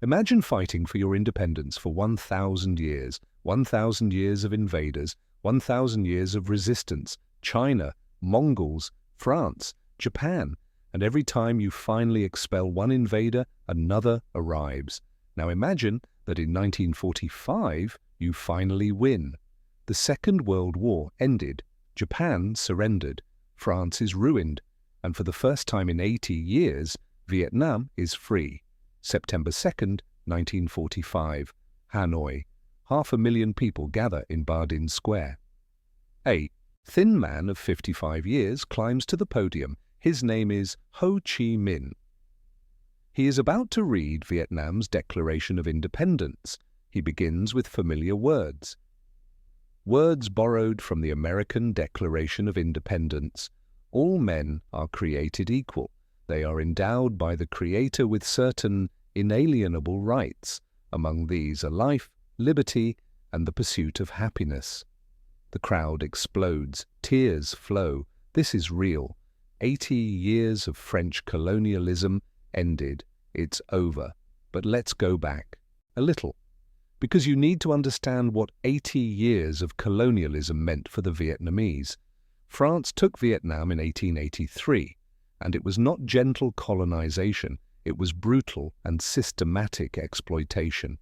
Imagine fighting for your independence for 1,000 years, 1,000 years of invaders, 1,000 years of resistance, China, Mongols, France, Japan, and every time you finally expel one invader, another arrives. Now imagine that in 1945, you finally win. The Second World War ended, Japan surrendered, France is ruined, and for the first time in 80 years, Vietnam is free. September 2nd, 1945, Hanoi. 500,000 people gather in Ba Dinh Square. A thin man of 55 years climbs to the podium. His name is Ho Chi Minh. He is about to read Vietnam's Declaration of Independence. He begins with familiar words. Words borrowed from the American Declaration of Independence. All men are created equal. They are endowed by the Creator with certain inalienable rights. Among these are life, liberty, and the pursuit of happiness. The crowd explodes. Tears flow. This is real. 80 years of French colonialism ended. It's over. But let's go back a little, because you need to understand what 80 years of colonialism meant for the Vietnamese. France took Vietnam in 1883, and it was not gentle colonization, it was brutal and systematic exploitation.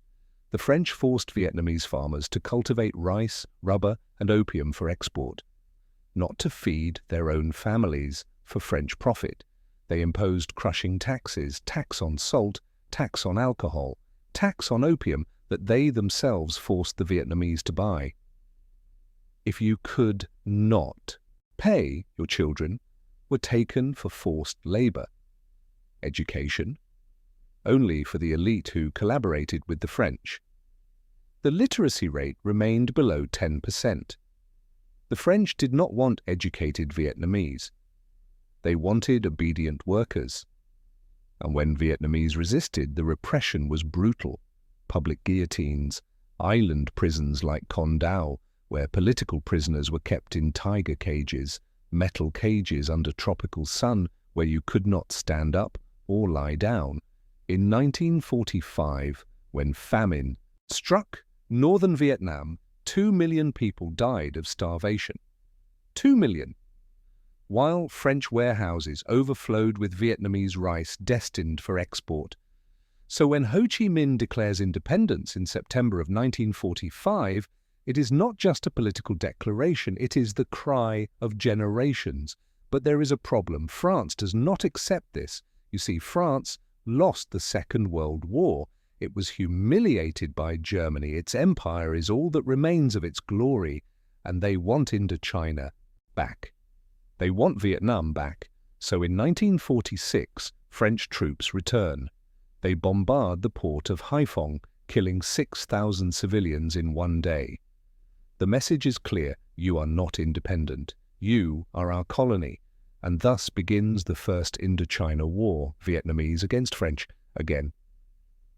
The French forced Vietnamese farmers to cultivate rice, rubber, and opium for export, not to feed their own families for French profit. They imposed crushing taxes, tax on salt, tax on alcohol, tax on opium that they themselves forced the Vietnamese to buy. If you could not pay, your children were taken for forced labor. Education, only for the elite who collaborated with the French. The literacy rate remained below 10%. The French did not want educated Vietnamese. They wanted obedient workers. And when Vietnamese resisted, the repression was brutal. Public guillotines, island prisons like Con Dao, where political prisoners were kept in tiger cages, metal cages under tropical sun where you could not stand up or lie down. In 1945, when famine struck northern Vietnam, 2 million people died of starvation. 2 million. While French warehouses overflowed with Vietnamese rice destined for export. So when Ho Chi Minh declares independence in September of 1945, it is not just a political declaration, it is the cry of generations. But there is a problem. France does not accept this. You see, France lost the Second World War. It was humiliated by Germany. Its empire is all that remains of its glory, and they want Indochina back. They want Vietnam back. So in 1946, French troops return. They bombard the port of Haiphong, killing 6,000 civilians in one day. The message is clear: you are not independent. You are our colony. And thus begins the First Indochina War, Vietnamese against French again.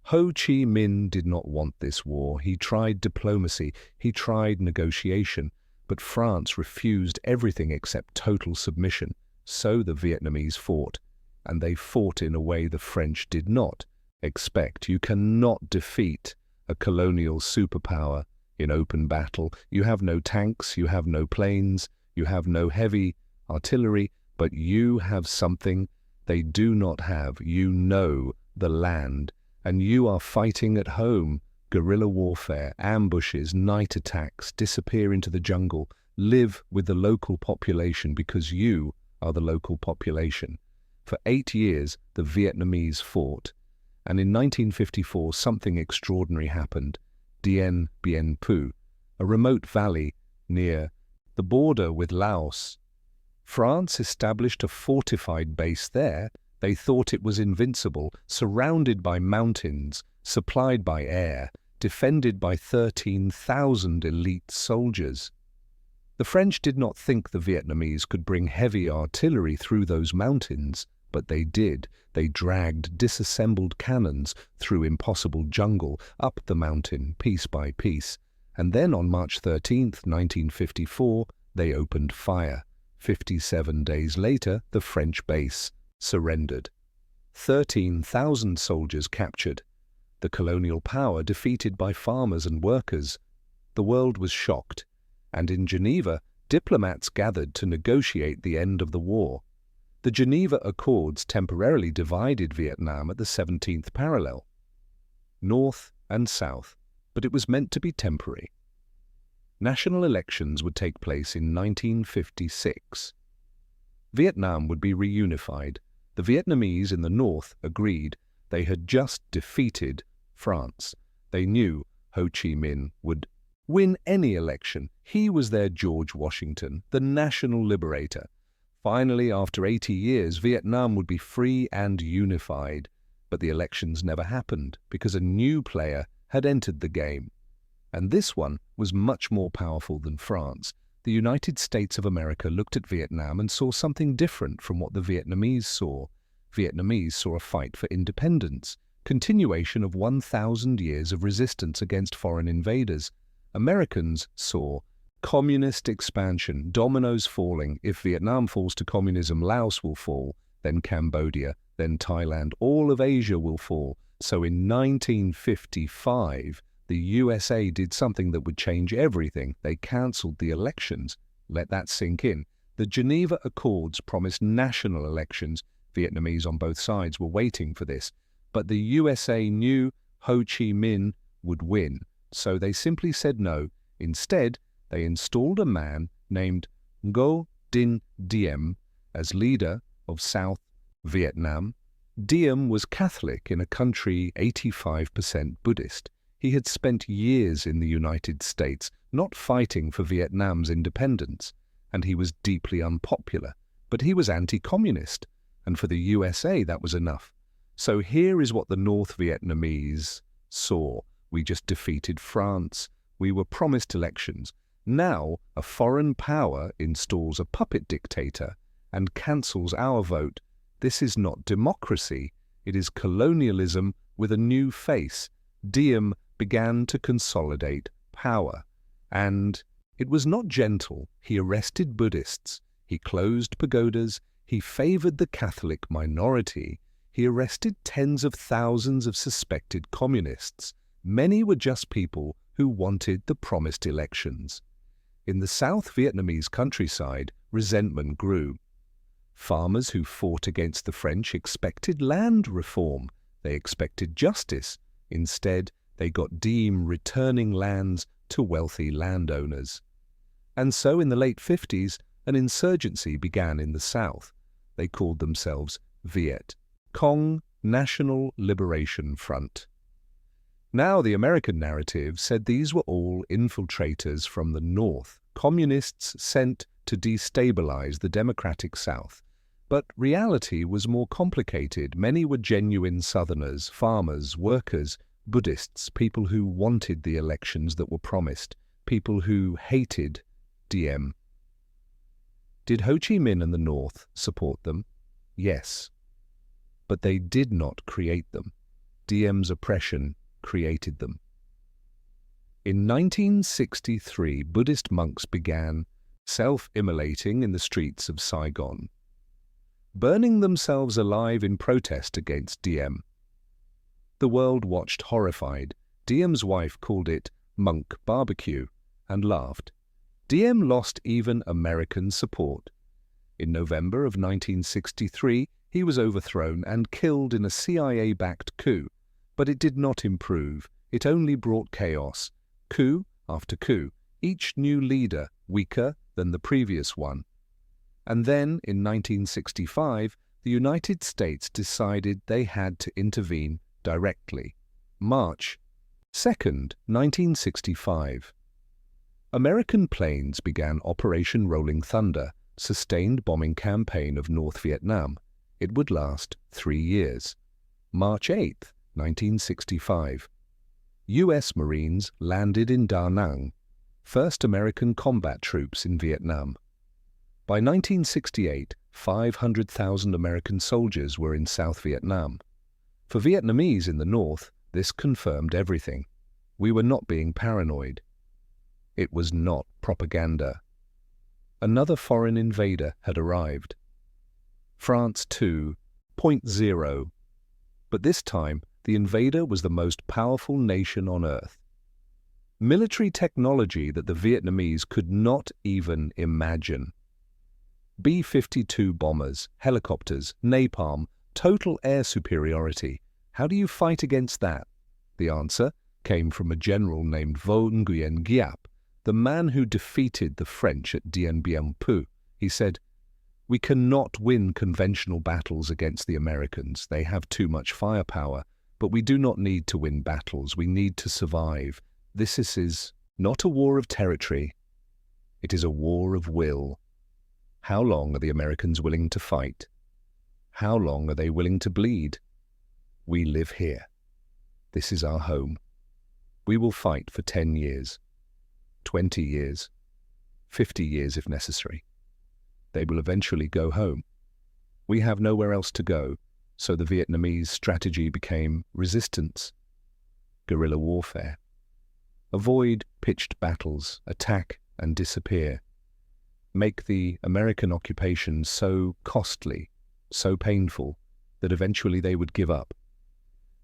Ho Chi Minh did not want this war. He tried diplomacy, he tried negotiation, but France refused everything except total submission. So the Vietnamese fought, and they fought in a way the French did not expect. You cannot defeat a colonial superpower in open battle. You have no tanks, you have no planes, you have no heavy artillery, but you have something they do not have. You know the land, and you are fighting at home. Guerrilla warfare, ambushes, night attacks, disappear into the jungle, live with the local population because you are the local population. For 8 years, the Vietnamese fought, and in 1954 something extraordinary happened. Dien Bien Phu, a remote valley near the border with Laos. France established a fortified base there. They thought it was invincible, surrounded by mountains, supplied by air, defended by 13,000 elite soldiers. The French did not think the Vietnamese could bring heavy artillery through those mountains, but they did. They dragged disassembled cannons through impossible jungle, up the mountain, piece by piece. And then on March 13th, 1954, they opened fire. 57 days later, the French base surrendered. 13,000 soldiers captured. the colonial power defeated by farmers and workers. The world was shocked, and in Geneva, diplomats gathered to negotiate the end of the war. The Geneva Accords temporarily divided Vietnam at the 17th parallel, north and south, but it was meant to be temporary. National elections would take place in 1956. Vietnam would be reunified. The Vietnamese in the north agreed. They had just defeated France. They knew Ho Chi Minh would win any election. He was their George Washington, the national liberator. Finally, after 80 years, Vietnam would be free and unified. But the elections never happened because a new player had entered the game. And this one was much more powerful than France. The United States of America looked at Vietnam and saw something different from what the Vietnamese saw. Vietnamese saw a fight for independence, continuation of 1,000 years of resistance against foreign invaders. Americans saw communist expansion, dominoes falling. If Vietnam falls to communism, Laos will fall, then Cambodia, then Thailand. All of Asia will fall. So in 1955, the USA did something that would change everything. They cancelled the elections. Let that sink in. The Geneva Accords promised national elections. Vietnamese on both sides were waiting for this. But the USA knew Ho Chi Minh would win, so they simply said no. Instead, they installed a man named Ngo Dinh Diem as leader of South Vietnam. Diem was Catholic in a country 85% Buddhist. He had spent years in the United States, not fighting for Vietnam's independence, and he was deeply unpopular. But he was anti-communist, and for the USA that was enough. So here is what the North Vietnamese saw. We just defeated France. We were promised elections. Now a foreign power installs a puppet dictator and cancels our vote. This is not democracy. It is colonialism with a new face. Diem began to consolidate power. And it was not gentle. He arrested Buddhists. He closed pagodas. He favored the Catholic minority. He arrested tens of thousands of suspected communists. Many were just people who wanted the promised elections. In the South Vietnamese countryside, resentment grew. Farmers who fought against the French expected land reform. They expected justice. Instead, they got Diem returning lands to wealthy landowners. And so in the late 50s, an insurgency began in the South. They called themselves Viet Cong National Liberation Front. Now the American narrative said these were all infiltrators from the North, communists sent to destabilize the democratic South. But reality was more complicated. Many were genuine Southerners, farmers, workers, Buddhists, people who wanted the elections that were promised, people who hated Diem. Did Ho Chi Minh and the North support them? Yes. But they did not create them. Diem's oppression created them. In 1963, Buddhist monks began self-immolating in the streets of Saigon, burning themselves alive in protest against Diem. The world watched horrified. Diem's wife called it monk barbecue and laughed. Diem lost even American support. In November of 1963, he was overthrown and killed in a CIA-backed coup. But it did not improve. It only brought chaos. Coup after coup, each new leader weaker than the previous one. And then, in 1965, the United States decided they had to intervene directly. March 2nd, 1965. American planes began Operation Rolling Thunder, sustained bombing campaign of North Vietnam. It would last 3 years. March 8th, 1965. U.S. Marines landed in Da Nang, first American combat troops in Vietnam. By 1968, 500,000 American soldiers were in South Vietnam. For Vietnamese in the North, this confirmed everything. We were not being paranoid. It was not propaganda. Another foreign invader had arrived. France 2.0. But this time, the invader was the most powerful nation on Earth. Military technology that the Vietnamese could not even imagine. B-52 bombers, helicopters, napalm, total air superiority. How do you fight against that? The answer came from a general named Vo Nguyen Giap, the man who defeated the French at Dien Bien Phu. He said, "We cannot win conventional battles against the Americans. They have too much firepower, but we do not need to win battles. We need to survive. This is not a war of territory. It is a war of will. How long are the Americans willing to fight? How long are they willing to bleed? We live here. This is our home. We will fight for 10 years, 20 years, 50 years if necessary. They will eventually go home. We have nowhere else to go, so the Vietnamese strategy became resistance, guerrilla warfare. Avoid pitched battles, attack and disappear. Make the American occupation so costly, so painful, that eventually they would give up.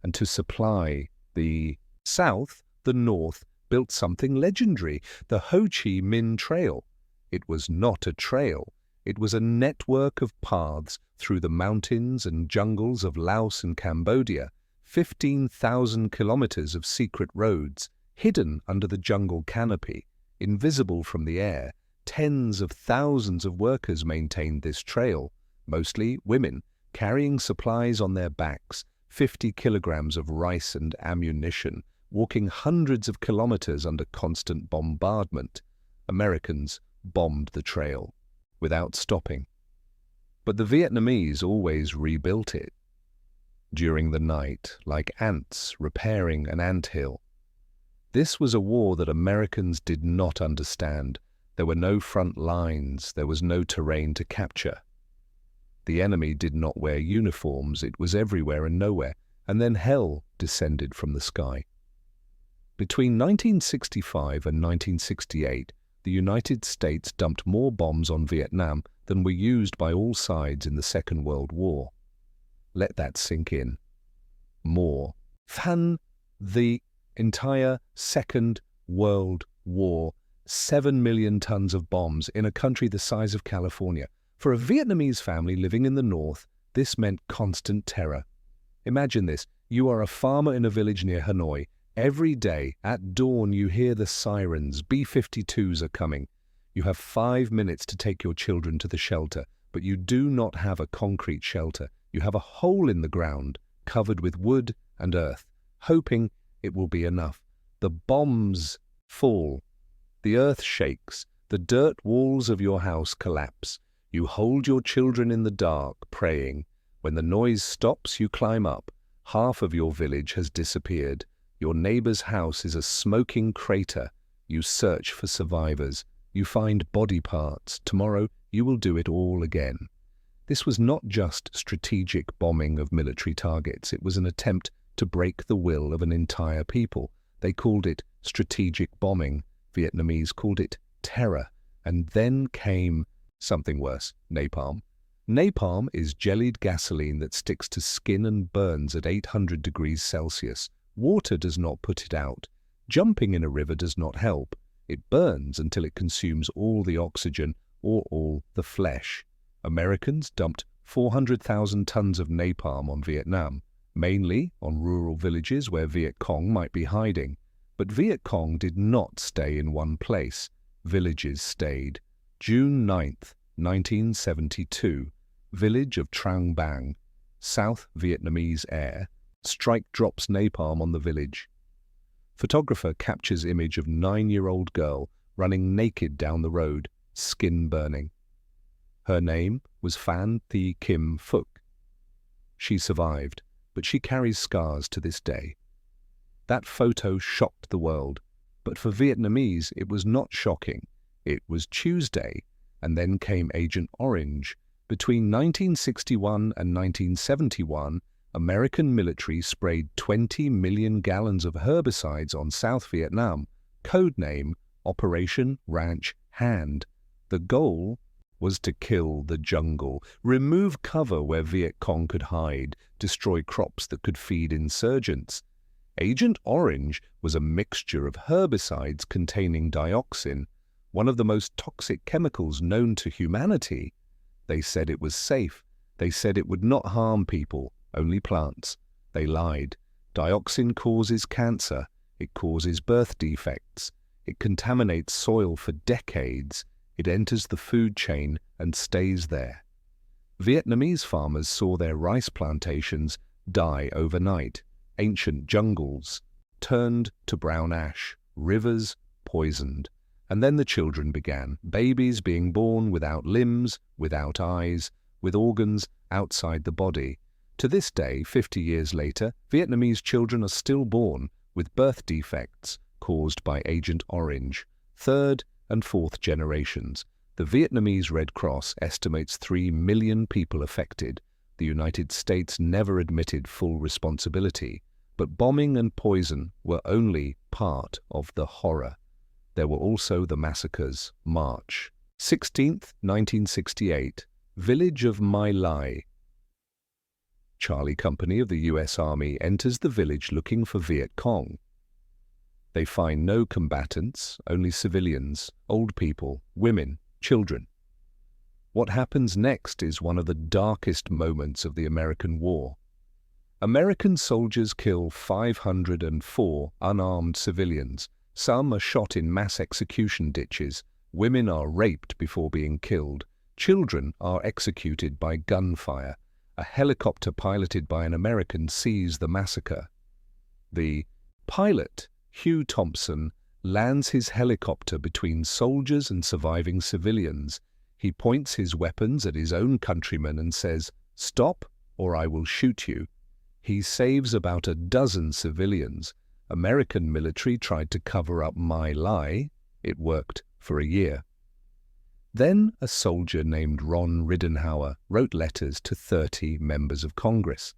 And to supply the South, the North built something legendary, the Ho Chi Minh Trail. It was not a trail. It was a network of paths through the mountains and jungles of Laos and Cambodia, 15,000 kilometers of secret roads, hidden under the jungle canopy, invisible from the air. Tens of thousands of workers maintained this trail, mostly women, carrying supplies on their backs, 50 kilograms of rice and ammunition, walking hundreds of kilometers under constant bombardment. Americans bombed the trail without stopping. But the Vietnamese always rebuilt it. During the night, like ants repairing an anthill. This was a war that Americans did not understand. There were no front lines, there was no terrain to capture. The enemy did not wear uniforms, it was everywhere and nowhere, and then hell descended from the sky. Between 1965 and 1968, the United States dumped more bombs on Vietnam than were used by all sides in the Second World War. Let that sink in. More than the entire Second World War. 7 million tons of bombs in a country the size of California. For a Vietnamese family living in the north, this meant constant terror. Imagine this. You are a farmer in a village near Hanoi. Every day, at dawn, you hear the sirens. B-52s are coming. You have 5 minutes to take your children to the shelter, but you do not have a concrete shelter. You have a hole in the ground, covered with wood and earth, hoping it will be enough. The bombs fall. The earth shakes. The dirt walls of your house collapse. You hold your children in the dark, praying. When the noise stops, you climb up. Half of your village has disappeared. Your neighbor's house is a smoking crater. You search for survivors. You find body parts. Tomorrow, you will do it all again. This was not just strategic bombing of military targets. It was an attempt to break the will of an entire people. They called it strategic bombing. Vietnamese called it terror. And then came something worse, napalm. Napalm is jellied gasoline that sticks to skin and burns at 800 degrees Celsius. Water does not put it out. Jumping in a river does not help. It burns until it consumes all the oxygen or all the flesh. Americans dumped 400,000 tons of napalm on Vietnam, mainly on rural villages where Viet Cong might be hiding. But Viet Cong did not stay in one place. Villages stayed. June 9th, 1972, village of Trang Bang, South Vietnamese air. Strike drops napalm on the village. Photographer captures image of 9-year-old girl running naked down the road, skin burning. Her name was Phan Thi Kim Phuc. She survived, but she carries scars to this day. That photo shocked the world, but for Vietnamese it was not shocking. It was Tuesday, and then came Agent Orange. Between 1961 and 1971, American military sprayed 20 million gallons of herbicides on South Vietnam, codename Operation Ranch Hand. The goal was to kill the jungle, remove cover where Viet Cong could hide, destroy crops that could feed insurgents. Agent Orange was a mixture of herbicides containing dioxin, one of the most toxic chemicals known to humanity. They said it was safe. They said it would not harm people, only plants. They lied. Dioxin causes cancer. It causes birth defects. It contaminates soil for decades. It enters the food chain and stays there. Vietnamese farmers saw their rice plantations die overnight. Ancient jungles turned to brown ash, rivers poisoned. And then the children began, babies being born without limbs, without eyes, with organs outside the body. To this day, 50 years later, Vietnamese children are still born with birth defects caused by Agent Orange. Third and fourth generations. The Vietnamese Red Cross estimates 3 million people affected. The United States never admitted full responsibility, but bombing and poison were only part of the horror. There were also the massacres. March 16th, 1968. Village of My Lai. Charlie Company of the U.S. Army enters the village looking for Viet Cong. They find no combatants, only civilians, old people, women, children. What happens next is one of the darkest moments of the American war. American soldiers kill 504 unarmed civilians. Some are shot in mass execution ditches. Women are raped before being killed. Children are executed by gunfire. A helicopter piloted by an American sees the massacre. The pilot, Hugh Thompson, lands his helicopter between soldiers and surviving civilians. He points his weapons at his own countrymen and says, "Stop, or I will shoot you." He saves about a dozen civilians. American military tried to cover up My Lai. It worked for a year. Then a soldier named Ron Riddenhauer wrote letters to 30 members of Congress.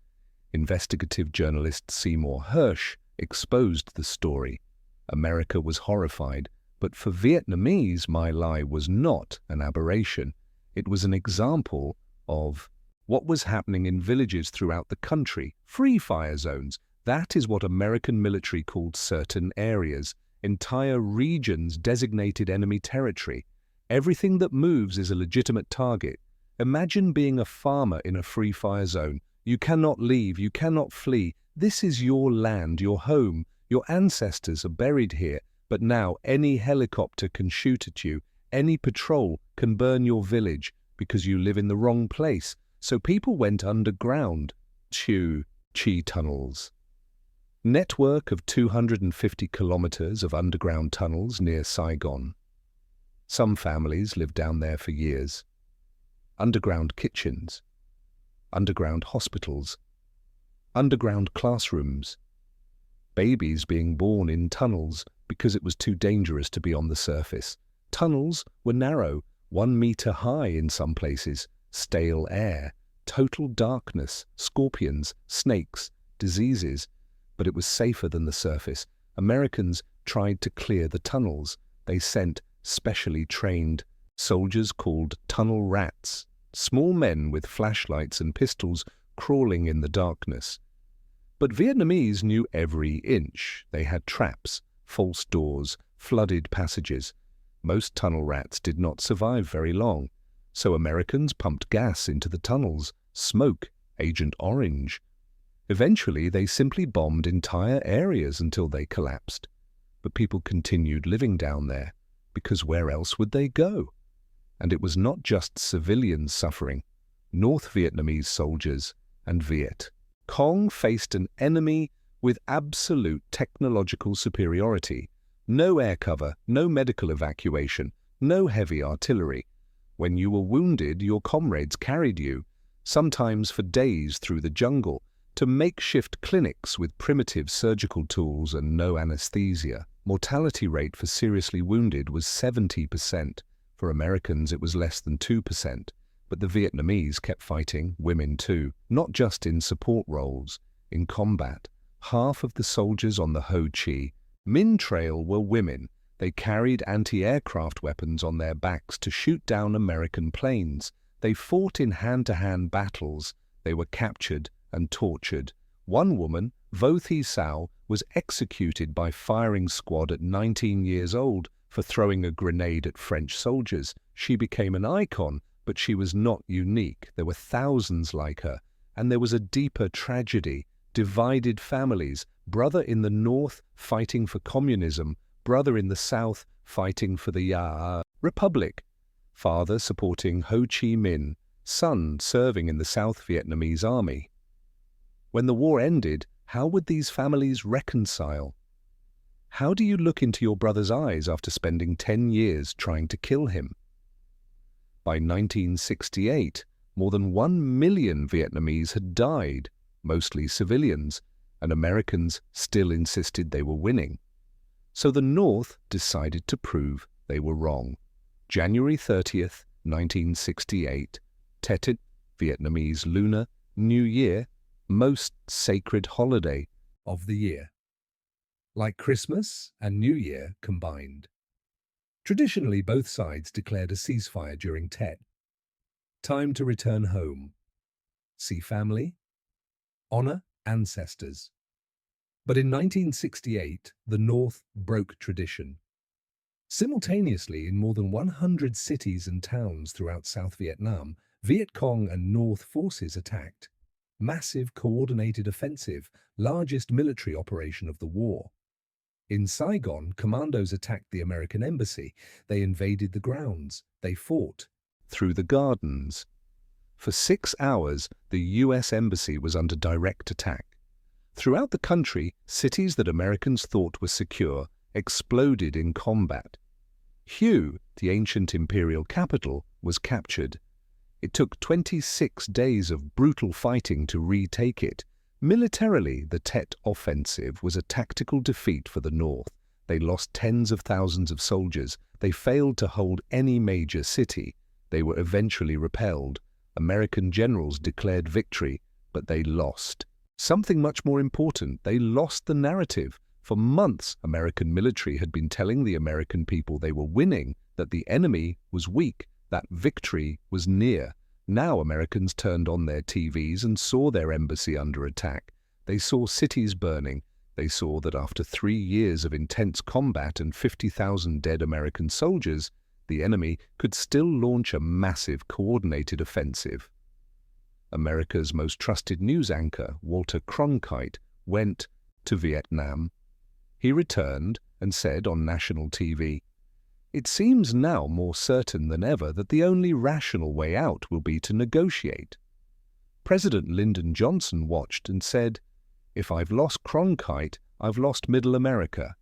Investigative journalist Seymour Hersh exposed the story. America was horrified, but for Vietnamese, My Lai was not an aberration. It was an example of what was happening in villages throughout the country, free fire zones. That is what American military called certain areas, entire regions designated enemy territory. Everything that moves is a legitimate target. Imagine being a farmer in a free fire zone. You cannot leave, you cannot flee. This is your land, your home. Your ancestors are buried here, but now any helicopter can shoot at you. Any patrol can burn your village because you live in the wrong place. So people went underground. Chi tunnels. Network of 250 kilometers of underground tunnels near Saigon. Some families lived down there for years. Underground kitchens. Underground hospitals. Underground classrooms. Babies being born in tunnels because it was too dangerous to be on the surface. Tunnels were narrow, 1 meter high in some places, stale air, total darkness, scorpions, snakes, diseases. But it was safer than the surface. Americans tried to clear the tunnels. They sent specially trained soldiers called tunnel rats, small men with flashlights and pistols crawling in the darkness. But Vietnamese knew every inch. They had traps, false doors, flooded passages. Most tunnel rats did not survive very long, so Americans pumped gas into the tunnels, smoke, Agent Orange. Eventually, they simply bombed entire areas until they collapsed. But people continued living down there, because where else would they go? And it was not just civilians suffering. North Vietnamese soldiers and Viet Cong faced an enemy with absolute technological superiority. No air cover, no medical evacuation, no heavy artillery. When you were wounded, your comrades carried you, sometimes for days through the jungle, to makeshift clinics with primitive surgical tools and no anesthesia. Mortality rate for seriously wounded was 70%. For Americans, it was less than 2%. But the Vietnamese kept fighting, women too, not just in support roles, in combat. Half of the soldiers on the Ho Chi Minh Trail were women. They carried anti-aircraft weapons on their backs to shoot down American planes. They fought in hand-to-hand battles. They were captured and tortured. One woman, Vo Thi Sao, was executed by firing squad at 19 years old for throwing a grenade at French soldiers. She became an icon, but she was not unique. There were thousands like her, and there was a deeper tragedy. Divided families, brother in the north fighting for communism, brother in the south fighting for the Republic, father supporting Ho Chi Minh, son serving in the South Vietnamese army. When the war ended, how would these families reconcile? How do you look into your brother's eyes after spending 10 years trying to kill him? By 1968, more than 1 million Vietnamese had died, mostly civilians, and Americans still insisted they were winning. So the North decided to prove they were wrong. January 30th, 1968, Tet, Vietnamese Lunar New Year, most sacred holiday of the year. Like Christmas and New Year combined. Traditionally, both sides declared a ceasefire during Tet. Time to return home. See family, honor ancestors. But in 1968, the North broke tradition. Simultaneously, in more than 100 cities and towns throughout South Vietnam, Viet Cong and North forces attacked. Massive coordinated offensive, largest military operation of the war. In Saigon, commandos attacked the American embassy. They invaded the grounds. They fought through the gardens. For 6 hours, the U.S. embassy was under direct attack. Throughout the country, cities that Americans thought were secure exploded in combat. Hue, the ancient imperial capital, was captured. It took 26 days of brutal fighting to retake it. Militarily, the Tet offensive was a tactical defeat for the North. They lost tens of thousands of soldiers. They failed to hold any major city. They were eventually repelled. American generals declared victory, but they lost. Something much more important, they lost the narrative. For months, American military had been telling the American people they were winning, that the enemy was weak, that victory was near. Now Americans turned on their TVs and saw their embassy under attack. They saw cities burning. They saw that after 3 years of intense combat and 50,000 dead American soldiers, the enemy could still launch a massive coordinated offensive. America's most trusted news anchor, Walter Cronkite, went to Vietnam. He returned and said on national TV, "It seems now more certain than ever that the only rational way out will be to negotiate." President Lyndon Johnson watched and said, "If I've lost Cronkite, I've lost Middle America."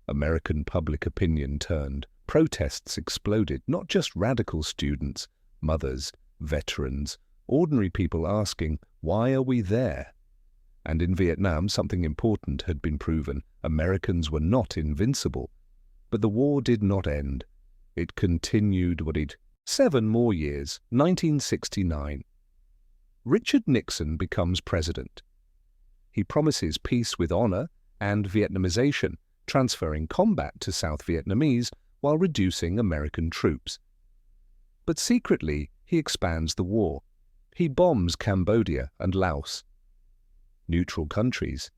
American public opinion turned. Protests exploded, not just radical students, mothers, veterans, ordinary people asking, "Why are we there?" And in Vietnam, something important had been proven. Americans were not invincible. But the war did not end. It continued 7 more years, 1969. Richard Nixon becomes president. He promises peace with honor and Vietnamization, transferring combat to South Vietnamese while reducing American troops. But secretly, he expands the war. He bombs Cambodia and Laos, neutral countries.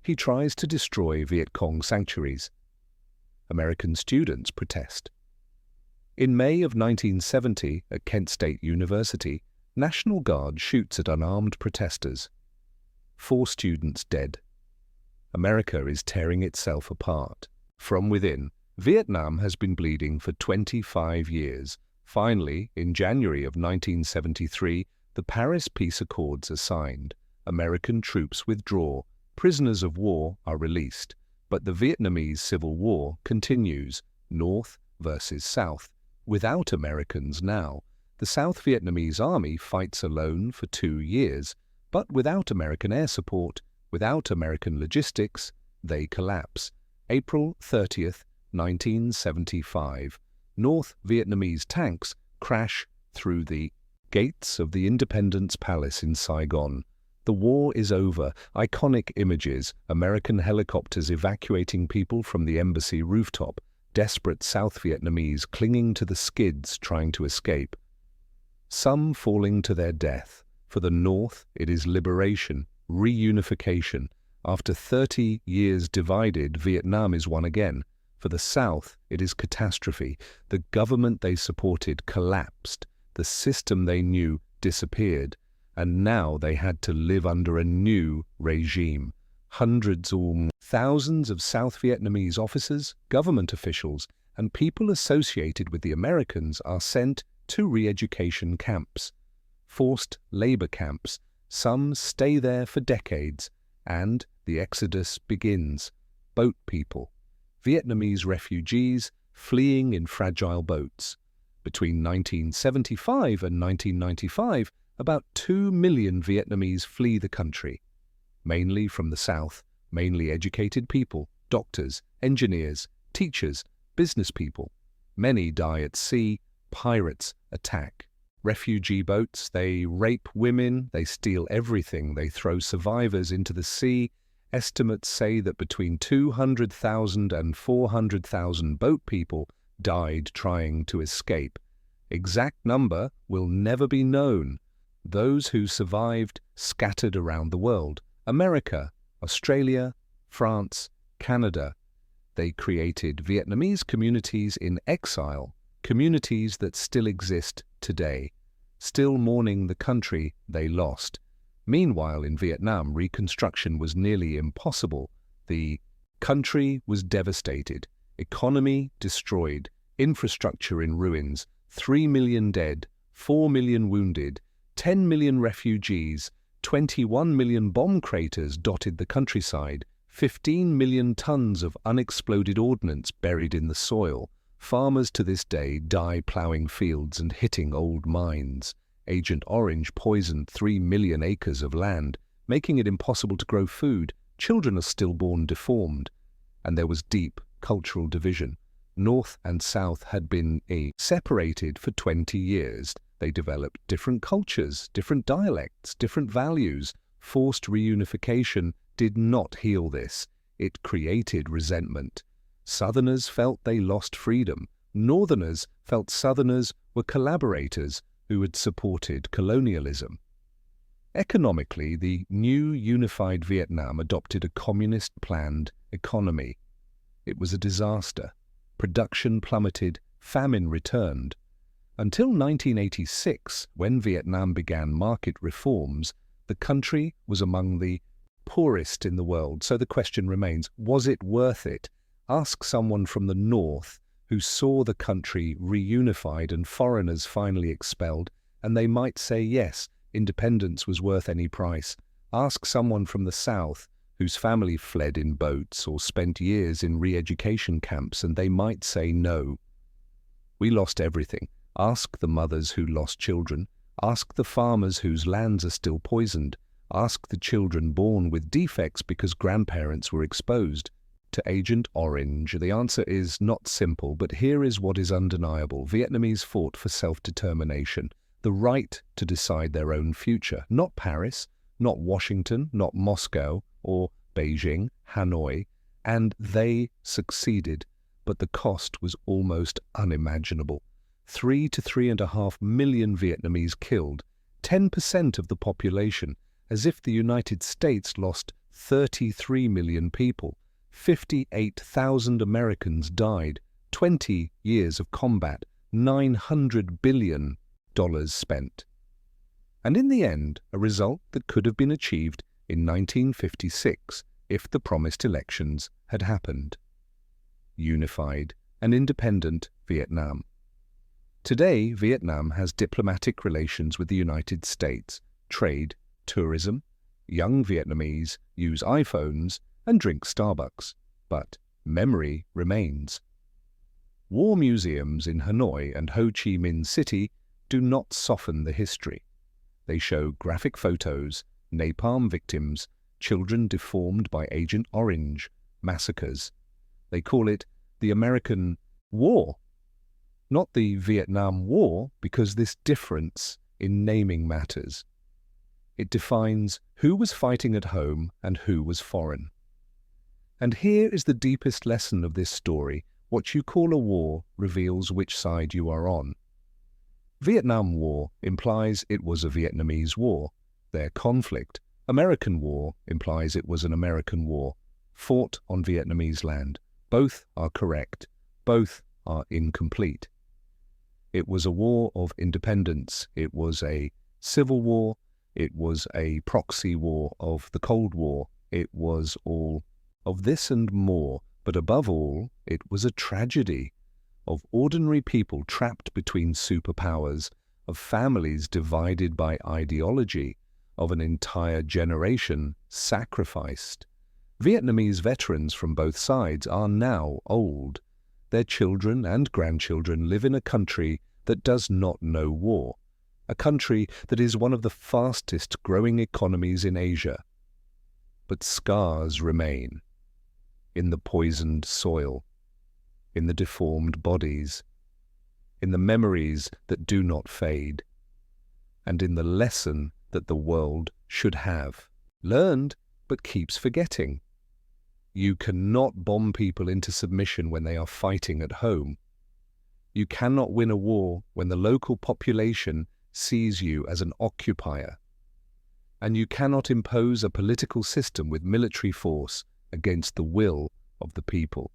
He tries to destroy Viet Cong sanctuaries. American students protest. In May of 1970, at Kent State University, National Guard shoots at unarmed protesters. 4 students dead. America is tearing itself apart. From within, Vietnam has been bleeding for 25 years. Finally, in January of 1973, the Paris Peace Accords are signed. American troops withdraw. Prisoners of war are released. But the Vietnamese Civil War continues, North versus South, without Americans now. The South Vietnamese army fights alone for 2 years, but without American air support, without American logistics, they collapse. April 30th, 1975. North Vietnamese tanks crash through the gates of the Independence Palace in Saigon. The war is over. Iconic images, American helicopters evacuating people from the embassy rooftop, desperate South Vietnamese clinging to the skids trying to escape. Some falling to their death. For the North, it is liberation, reunification. After 30 years divided, Vietnam is one again. For the South, it is catastrophe. The government they supported collapsed. The system they knew disappeared. And now they had to live under a new regime. Hundreds or thousands of South Vietnamese officers, government officials, and people associated with the Americans are sent to re-education camps. Forced labor camps. Some stay there for decades, and the exodus begins. Boat people. Vietnamese refugees fleeing in fragile boats. Between 1975 and 1995, about 2 million Vietnamese flee the country. Mainly from the south, mainly educated people, doctors, engineers, teachers, business people. Many die at sea, pirates attack. Refugee boats, they rape women, they steal everything, they throw survivors into the sea. Estimates say that between 200,000 and 400,000 boat people died trying to escape. Exact number will never be known. Those who survived scattered around the world. America, Australia, France, Canada. They created Vietnamese communities in exile, communities that still exist today, still mourning the country they lost. Meanwhile, in Vietnam, reconstruction was nearly impossible. The country was devastated, economy destroyed, infrastructure in ruins, 3 million dead, 4 million wounded, 10 million refugees, 21 million bomb craters dotted the countryside, 15 million tons of unexploded ordnance buried in the soil. Farmers to this day die plowing fields and hitting old mines. Agent Orange poisoned 3 million acres of land, making it impossible to grow food. Children are still born deformed. And there was deep cultural division. North and South had been separated for 20 years. They developed different cultures, different dialects, different values. Forced reunification did not heal this. It created resentment. Southerners felt they lost freedom. Northerners felt Southerners were collaborators who had supported colonialism. Economically, the new unified Vietnam adopted a communist-planned economy. It was a disaster. Production plummeted, famine returned. Until 1986, when Vietnam began market reforms, the country was among the poorest in the world. So the question remains, was it worth it? Ask someone from the north who saw the country reunified and foreigners finally expelled, and they might say yes, independence was worth any price. Ask someone from the south whose family fled in boats or spent years in re-education camps, and they might say no. We lost everything. Ask the mothers who lost children. Ask the farmers whose lands are still poisoned. Ask the children born with defects because grandparents were exposed to Agent Orange. The answer is not simple, but here is what is undeniable. Vietnamese fought for self-determination, the right to decide their own future. Not Paris, not Washington, not Moscow or Beijing, Hanoi, and they succeeded, but the cost was almost unimaginable. 3 to 3.5 million Vietnamese killed, 10% of the population, as if the United States lost 33 million people. 58,000 Americans died, 20 years of combat, $900 billion spent. And in the end, a result that could have been achieved in 1956 if the promised elections had happened. Unified and independent Vietnam. Today, Vietnam has diplomatic relations with the United States, trade, tourism. Young Vietnamese use iPhones and drink Starbucks, but memory remains. War museums in Hanoi and Ho Chi Minh City do not soften the history. They show graphic photos, napalm victims, children deformed by Agent Orange, massacres. They call it the American War, not the Vietnam War, because this difference in naming matters. It defines who was fighting at home and who was foreign. And here is the deepest lesson of this story. What you call a war reveals which side you are on. Vietnam War implies it was a Vietnamese war. Their conflict, American War, implies it was an American war, fought on Vietnamese land. Both are correct. Both are incomplete. It was a war of independence. It was a civil war. It was a proxy war of the Cold War. It was all of this and more, but above all, it was a tragedy of ordinary people trapped between superpowers, of families divided by ideology, of an entire generation sacrificed. Vietnamese veterans from both sides are now old. Their children and grandchildren live in a country that does not know war, a country that is one of the fastest growing economies in Asia. But scars remain in the poisoned soil, in the deformed bodies, in the memories that do not fade, and in the lesson that the world should have learned but keeps forgetting. You cannot bomb people into submission when they are fighting at home. You cannot win a war when the local population sees you as an occupier. And you cannot impose a political system with military force against the will of the people.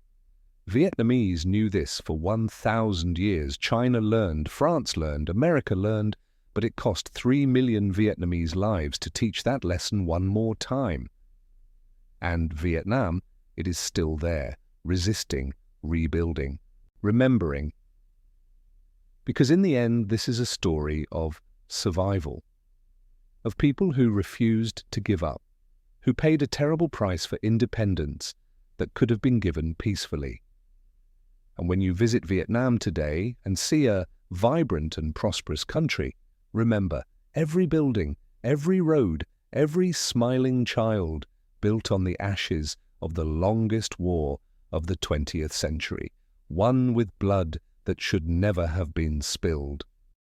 Vietnamese knew this for 1,000 years. China learned, France learned, America learned, but it cost 3 million Vietnamese lives to teach that lesson one more time. And Vietnam, it is still there, resisting, rebuilding, remembering. Because in the end, this is a story of survival, of people who refused to give up, who paid a terrible price for independence that could have been given peacefully. And when you visit Vietnam today and see a vibrant and prosperous country, remember, every building, every road, every smiling child built on the ashes of the longest war of the 20th century, one with blood that should never have been spilled.